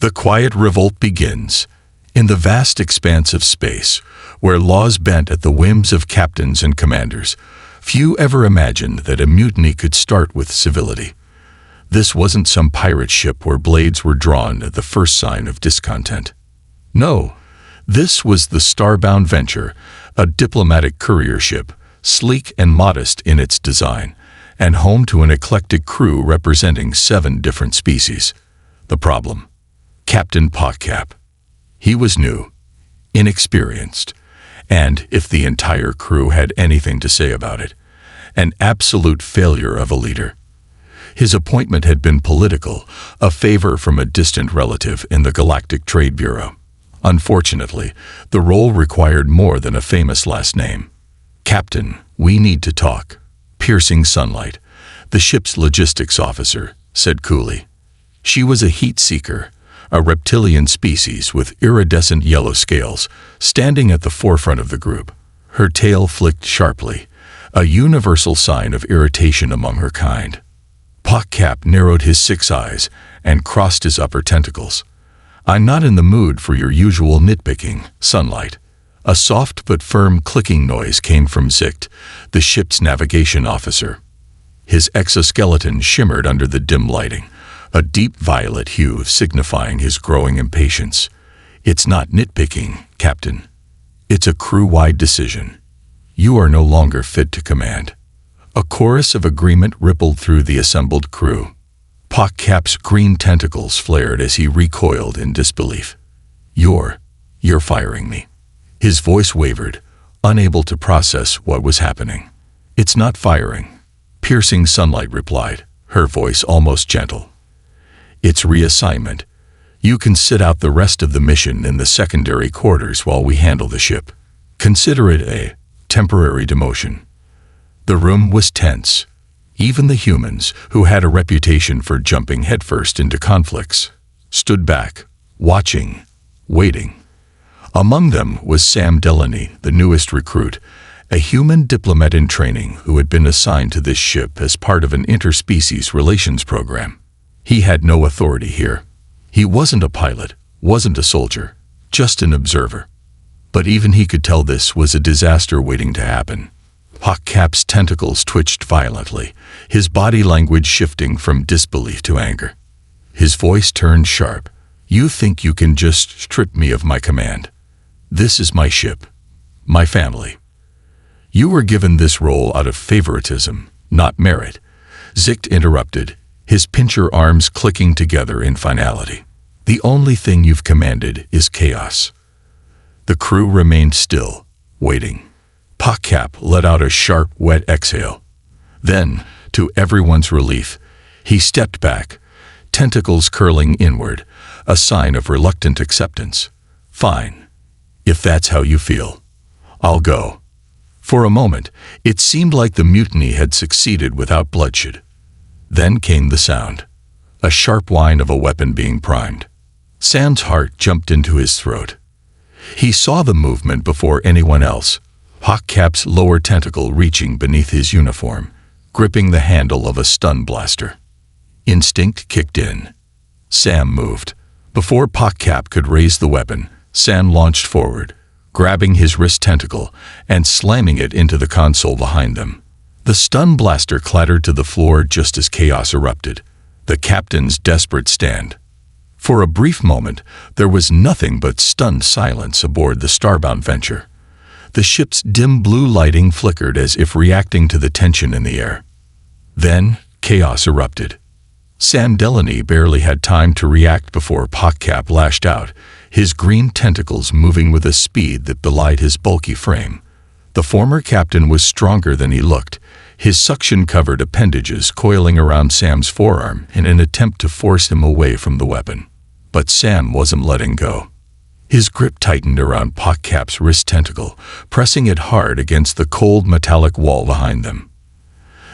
The quiet revolt begins. In the vast expanse of space, where laws bent at the whims of captains and commanders, few ever imagined that a mutiny could start with civility. This wasn't some pirate ship where blades were drawn at the first sign of discontent. No, this was the Starbound Venture, a diplomatic courier ship, sleek and modest in its design, and home to an eclectic crew representing 7 different species. The problem? Captain Pockcap. He was new, inexperienced, and, if the entire crew had anything to say about it, an absolute failure of a leader. His appointment had been political, a favor from a distant relative in the Galactic Trade Bureau. Unfortunately, the role required more than a famous last name. "Captain, we need to talk." Piercing Sunlight, the ship's logistics officer, said coolly. She was a heat seeker, a reptilian species with iridescent yellow scales, standing at the forefront of the group. Her tail flicked sharply, a universal sign of irritation among her kind. Pockcap narrowed his 6 eyes and crossed his upper tentacles. "I'm not in the mood for your usual nitpicking, Sunlight." A soft but firm clicking noise came from Zicht, the ship's navigation officer. His exoskeleton shimmered under the dim lighting, a deep violet hue signifying his growing impatience. "It's not nitpicking, Captain. It's a crew-wide decision. You are no longer fit to command." A chorus of agreement rippled through the assembled crew. Pockcap's green tentacles flared as he recoiled in disbelief. You're firing me." His voice wavered, unable to process what was happening. "It's not firing," Piercing Sunlight replied, her voice almost gentle. "It's reassignment. You can sit out the rest of the mission in the secondary quarters while we handle the ship. Consider it a temporary demotion." The room was tense. Even the humans, who had a reputation for jumping headfirst into conflicts, stood back, watching, waiting. Among them was Sam Delaney, the newest recruit, a human diplomat in training who had been assigned to this ship as part of an interspecies relations program. He had no authority here. He wasn't a pilot, wasn't a soldier, just an observer. But even he could tell this was a disaster waiting to happen. Pockcap's tentacles twitched violently, his body language shifting from disbelief to anger. His voice turned sharp. "You think you can just strip me of my command? This is my ship, my family. You were given this role out of favoritism, not merit." Zicht interrupted, his pincher arms clicking together in finality. "The only thing you've commanded is chaos." The crew remained still, waiting. Pockcap let out a sharp, wet exhale. Then, to everyone's relief, he stepped back, tentacles curling inward, a sign of reluctant acceptance. "Fine. If that's how you feel, I'll go." For a moment, it seemed like the mutiny had succeeded without bloodshed. Then came the sound, a sharp whine of a weapon being primed. Sam's heart jumped into his throat. He saw the movement before anyone else, Pockcap's lower tentacle reaching beneath his uniform, gripping the handle of a stun blaster. Instinct kicked in. Sam moved. Before Pockcap could raise the weapon, Sam launched forward, grabbing his wrist tentacle and slamming it into the console behind them. The stun blaster clattered to the floor just as chaos erupted, the captain's desperate stand. For a brief moment, there was nothing but stunned silence aboard the Starbound Venture. The ship's dim blue lighting flickered as if reacting to the tension in the air. Then, chaos erupted. Sam Delaney barely had time to react before Pockcap lashed out, his green tentacles moving with a speed that belied his bulky frame. The former captain was stronger than he looked, his suction-covered appendages coiling around Sam's forearm in an attempt to force him away from the weapon. But Sam wasn't letting go. His grip tightened around Pockcap's wrist tentacle, pressing it hard against the cold metallic wall behind them.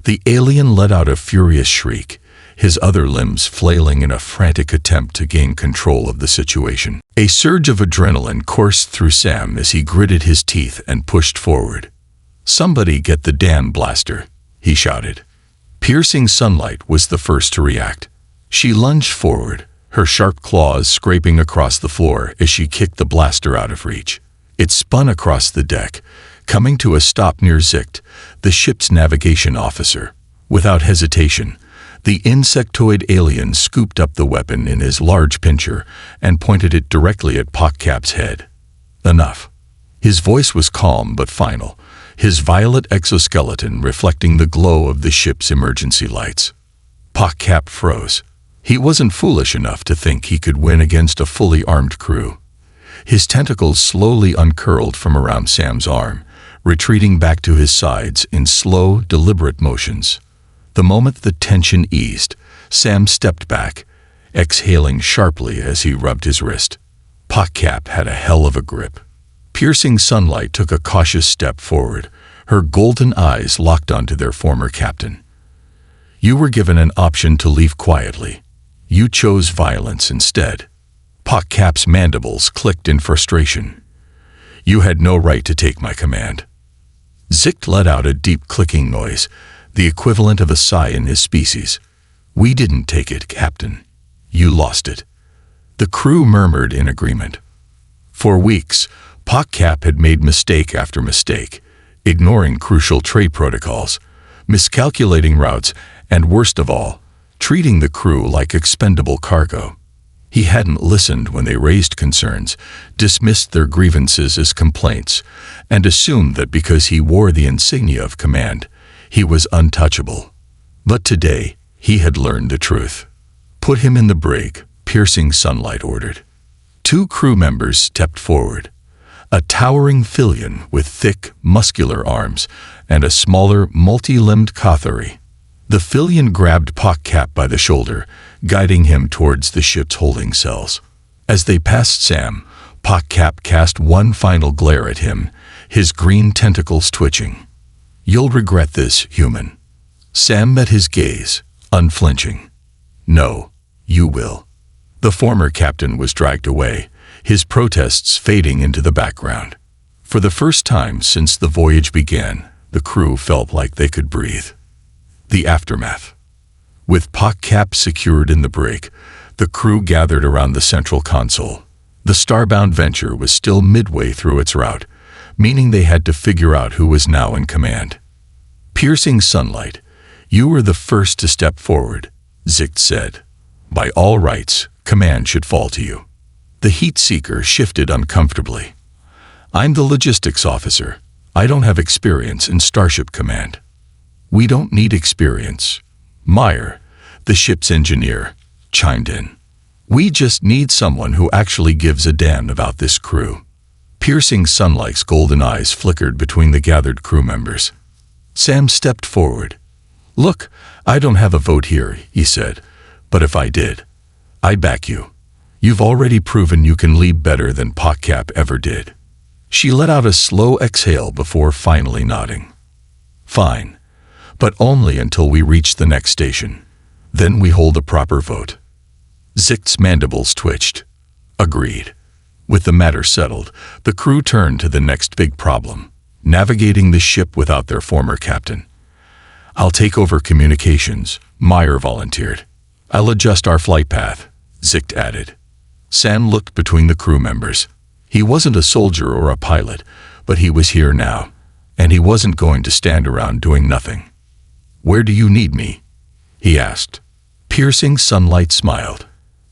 The alien let out a furious shriek, his other limbs flailing in a frantic attempt to gain control of the situation. A surge of adrenaline coursed through Sam as he gritted his teeth and pushed forward. "Somebody get the damn blaster," he shouted. Piercing Sunlight was the first to react. She lunged forward, her sharp claws scraping across the floor as she kicked the blaster out of reach. It spun across the deck, coming to a stop near Zicht, the ship's navigation officer. Without hesitation, the insectoid alien scooped up the weapon in his large pincher and pointed it directly at POCCAP's head. Enough. His voice was calm but final, his violet exoskeleton reflecting the glow of the ship's emergency lights. POCCAP froze. He wasn't foolish enough to think he could win against a fully armed crew. His tentacles slowly uncurled from around Sam's arm, retreating back to his sides in slow, deliberate motions. The moment the tension eased, Sam stepped back, exhaling sharply as he rubbed his wrist. POCCAP had a hell of a grip. Piercing Sunlight took a cautious step forward, her golden eyes locked onto their former captain. You were given an option to leave quietly. You chose violence instead. POCCAP's mandibles clicked in frustration. You had no right to take my command. Zicht let out a deep clicking noise, the equivalent of a sigh in his species. We didn't take it, Captain. You lost it. The crew murmured in agreement. For weeks, POCCAP had made mistake after mistake, ignoring crucial trade protocols, miscalculating routes, and worst of all, treating the crew like expendable cargo. He hadn't listened when they raised concerns, dismissed their grievances as complaints, and assumed that because he wore the insignia of command, he was untouchable. But today, he had learned the truth. Put him in the brig, Piercing Sunlight ordered. 2 crew members stepped forward. A towering Filian with thick, muscular arms and a smaller, multi-limbed Cathari. The Filian grabbed POCCAP by the shoulder, guiding him towards the ship's holding cells. As they passed Sam, POCCAP cast one final glare at him, his green tentacles twitching. You'll regret this, human. Sam met his gaze, unflinching. No, you will. The former captain was dragged away, his protests fading into the background. For the first time since the voyage began, the crew felt like they could breathe. The aftermath. With POCCAP secured in the brig, the crew gathered around the central console. The starbound venture was still midway through its route, meaning they had to figure out who was now in command. Piercing Sunlight, you were the first to step forward, Zicht said. By all rights, command should fall to you. The heat seeker shifted uncomfortably. I'm the logistics officer. I don't have experience in starship command. We don't need experience. Meyer, the ship's engineer, chimed in. We just need someone who actually gives a damn about this crew. Piercing Sunlight's golden eyes flickered between the gathered crew members. Sam stepped forward. Look, I don't have a vote here, he said, but if I did, I'd back you. You've already proven you can lead better than POCCAP ever did. She let out a slow exhale before finally nodding. Fine, but only until we reach the next station. Then we hold a proper vote. Zicht's mandibles twitched. Agreed. With the matter settled, the crew turned to the next big problem, navigating the ship without their former captain. I'll take over communications, Meyer volunteered. I'll adjust our flight path, Zicht added. Sam looked between the crew members. He wasn't a soldier or a pilot, but he was here now, and he wasn't going to stand around doing nothing. Where do you need me? He asked. Piercing Sunlight smiled.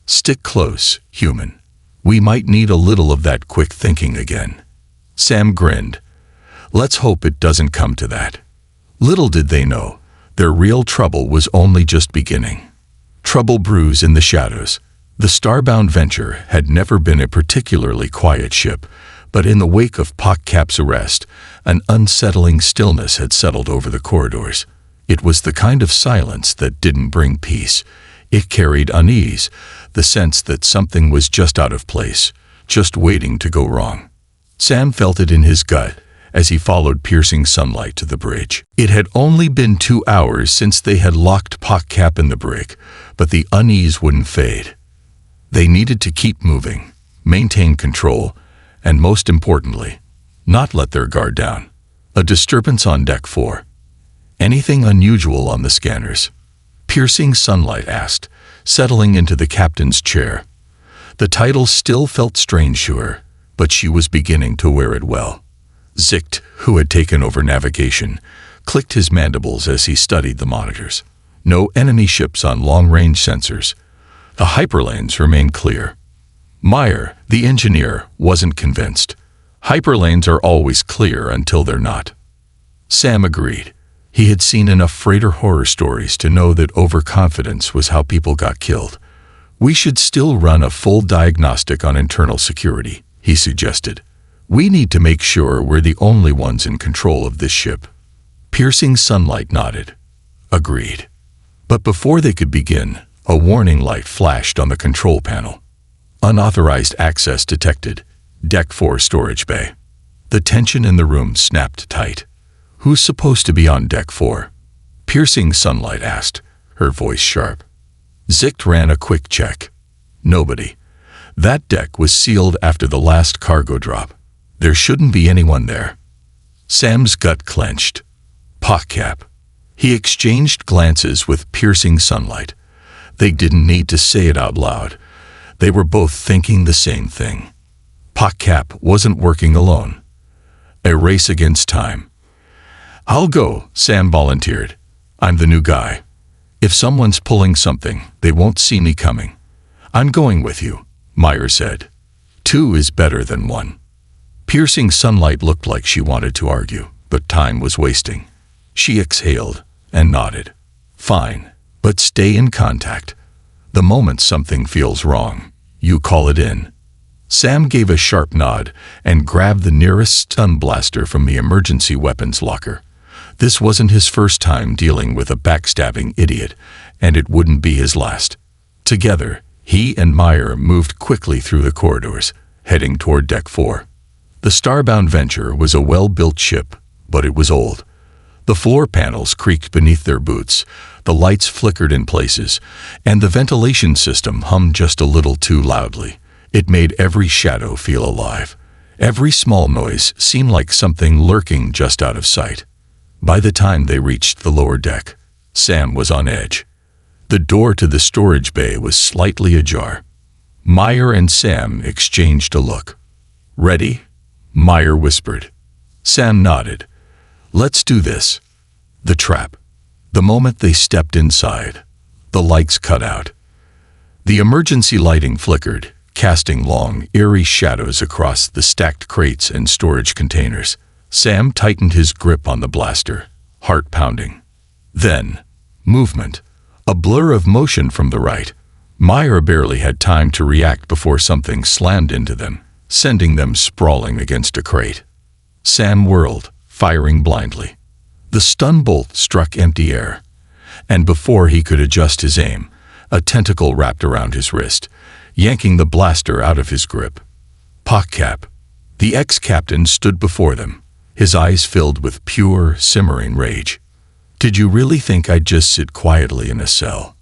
Stick close, human. We might need a little of that quick thinking again. Sam grinned. Let's hope it doesn't come to that. Little did they know, their real trouble was only just beginning. Trouble brews in the shadows. The starbound venture had never been a particularly quiet ship, but in the wake of POCCAP's arrest, an unsettling stillness had settled over the corridors. It was the kind of silence that didn't bring peace. It carried unease, the sense that something was just out of place, just waiting to go wrong. Sam felt it in his gut as he followed Piercing Sunlight to the bridge. It had only been 2 hours since they had locked POCCAP in the brig, but the unease wouldn't fade. They needed to keep moving, maintain control, and most importantly, not let their guard down. A disturbance on Deck 4. Anything unusual on the scanners? Piercing sunlight asked, settling into the captain's chair. The title still felt strange to her, but she was beginning to wear it well. Zicht, who had taken over navigation, clicked his mandibles as he studied the monitors. No enemy ships on long-range sensors. The hyperlanes remained clear. Meyer, the engineer, wasn't convinced. Hyperlanes are always clear until they're not. Sam agreed. He had seen enough freighter horror stories to know that overconfidence was how people got killed. We should still run a full diagnostic on internal security, he suggested. We need to make sure we're the only ones in control of this ship. Piercing sunlight nodded. Agreed. But before they could begin, a warning light flashed on the control panel. Unauthorized access detected. Deck 4 storage bay. The tension in the room snapped tight. Who's supposed to be on Deck 4? Piercing sunlight asked, her voice sharp. Zicht ran a quick check. Nobody. That deck was sealed after the last cargo drop. There shouldn't be anyone there. Sam's gut clenched. POCCAP. He exchanged glances with piercing sunlight. They didn't need to say it out loud. They were both thinking the same thing. POCCAP wasn't working alone. A race against time. I'll go, Sam volunteered. I'm the new guy. If someone's pulling something, they won't see me coming. I'm going with you, Meyer said. 2 is better than 1. Piercing sunlight looked like she wanted to argue, but time was wasting. She exhaled and nodded. Fine, but stay in contact. The moment something feels wrong, you call it in. Sam gave a sharp nod and grabbed the nearest stun blaster from the emergency weapons locker. This wasn't his first time dealing with a backstabbing idiot, and it wouldn't be his last. Together, he and Meyer moved quickly through the corridors, heading toward Deck 4. The starbound Venture was a well-built ship, but it was old. The floor panels creaked beneath their boots, the lights flickered in places, and the ventilation system hummed just a little too loudly. It made every shadow feel alive. Every small noise seemed like something lurking just out of sight. By the time they reached the lower deck, Sam was on edge. The door to the storage bay was slightly ajar. Meyer and Sam exchanged a look. Ready? Meyer whispered. Sam nodded. Let's do this. The trap. The moment they stepped inside, the lights cut out. The emergency lighting flickered, casting long, eerie shadows across the stacked crates and storage containers. Sam tightened his grip on the blaster, heart pounding. Then, movement. A blur of motion from the right. Meyer barely had time to react before something slammed into them, sending them sprawling against a crate. Sam whirled, firing blindly. The stun bolt struck empty air, and before he could adjust his aim, a tentacle wrapped around his wrist, yanking the blaster out of his grip. POCCAP. The ex-captain stood before them, his eyes filled with pure, simmering rage. Did you really think I'd just sit quietly in a cell?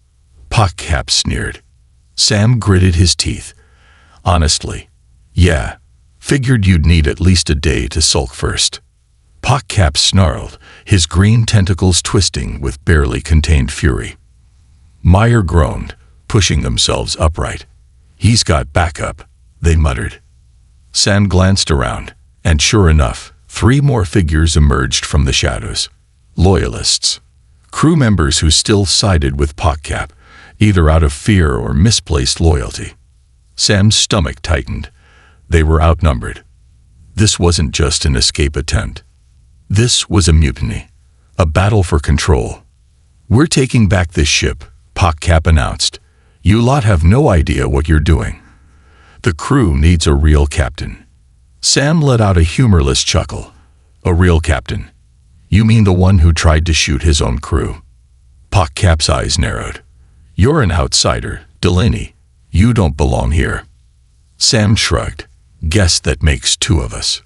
POCCAP sneered. Sam gritted his teeth. Honestly, yeah. Figured you'd need at least a day to sulk first. POCCAP snarled, his green tentacles twisting with barely contained fury. Meyer groaned, pushing themselves upright. He's got backup, they muttered. Sam glanced around, and sure enough, 3 more figures emerged from the shadows. Loyalists. Crew members who still sided with POCCAP, either out of fear or misplaced loyalty. Sam's stomach tightened. They were outnumbered. This wasn't just an escape attempt. This was a mutiny, a battle for control. We're taking back this ship, POCCAP announced. You lot have no idea what you're doing. The crew needs a real captain. Sam let out a humorless chuckle. A real captain? You mean the one who tried to shoot his own crew? POCCAP's eyes narrowed. You're an outsider, Delaney. You don't belong here. Sam shrugged. Guess that makes 2 of us.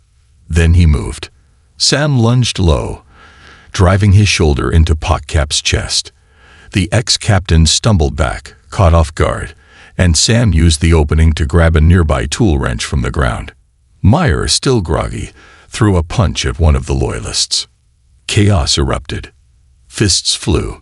Then he moved. Sam lunged low, driving his shoulder into POCCAP's chest. The ex-captain stumbled back, caught off guard, and Sam used the opening to grab a nearby tool wrench from the ground. Meyer, still groggy, threw a punch at one of the loyalists. Chaos erupted. Fists flew.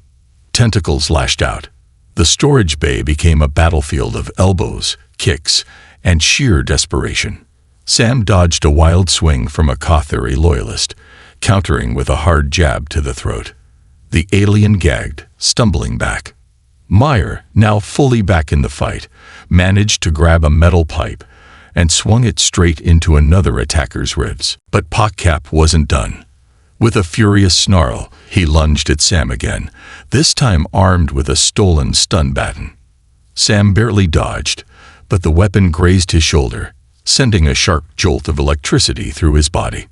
Tentacles lashed out. The storage bay became a battlefield of elbows, kicks, and sheer desperation. Sam dodged a wild swing from a Kothari loyalist, countering with a hard jab to the throat. The alien gagged, stumbling back. Meyer, now fully back in the fight, managed to grab a metal pipe and swung it straight into another attacker's ribs. But PocCap wasn't done. With a furious snarl, he lunged at Sam again, this time armed with a stolen stun baton. Sam barely dodged, but the weapon grazed his shoulder, sending a sharp jolt of electricity through his body.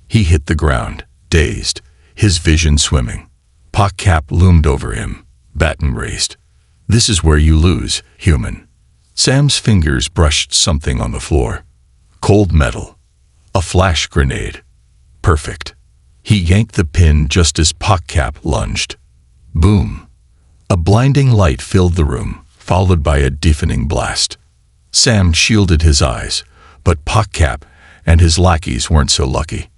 He hit the ground, dazed, his vision swimming. PocCap loomed over him, baton raised. "This is where you lose, human." Sam's fingers brushed something on the floor. Cold metal. A flash grenade. Perfect. He yanked the pin just as PocCap lunged. Boom. A blinding light filled the room, followed by a deafening blast. Sam shielded his eyes, but PocCap and his lackeys weren't so lucky.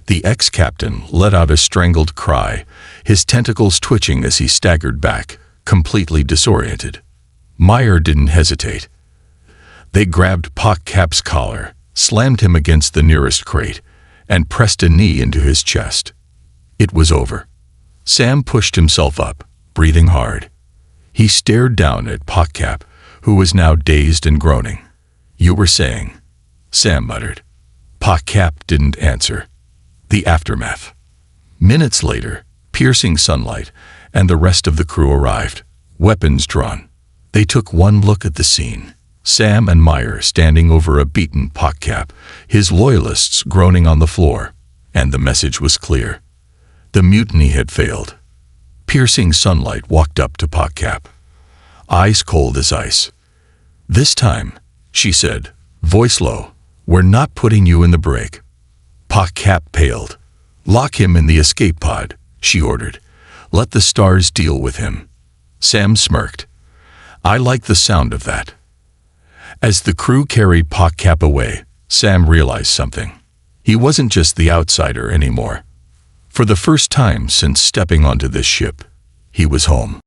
The ex-captain let out a strangled cry, his tentacles twitching as he staggered back, completely disoriented. Meyer didn't hesitate. They grabbed PocCap's collar, slammed him against the nearest crate, and pressed a knee into his chest. It was over. Sam pushed himself up, breathing hard. He stared down at PocCap, who was now dazed and groaning. "You were saying," Sam muttered. PocCap didn't answer. The aftermath. Minutes later, piercing sunlight and the rest of the crew arrived, weapons drawn. They took one look at the scene. Sam and Meyer standing over a beaten PocCap, his loyalists groaning on the floor, and the message was clear. The mutiny had failed. Piercing sunlight walked up to PocCap, eyes cold as ice. "This time," she said, voice low, "we're not putting you in the brig." PocCap paled. "Lock him in the escape pod," she ordered. "Let the stars deal with him." Sam smirked. "I like the sound of that." As the crew carried PocCap away, Sam realized something. He wasn't just the outsider anymore. For the first time since stepping onto this ship, he was home.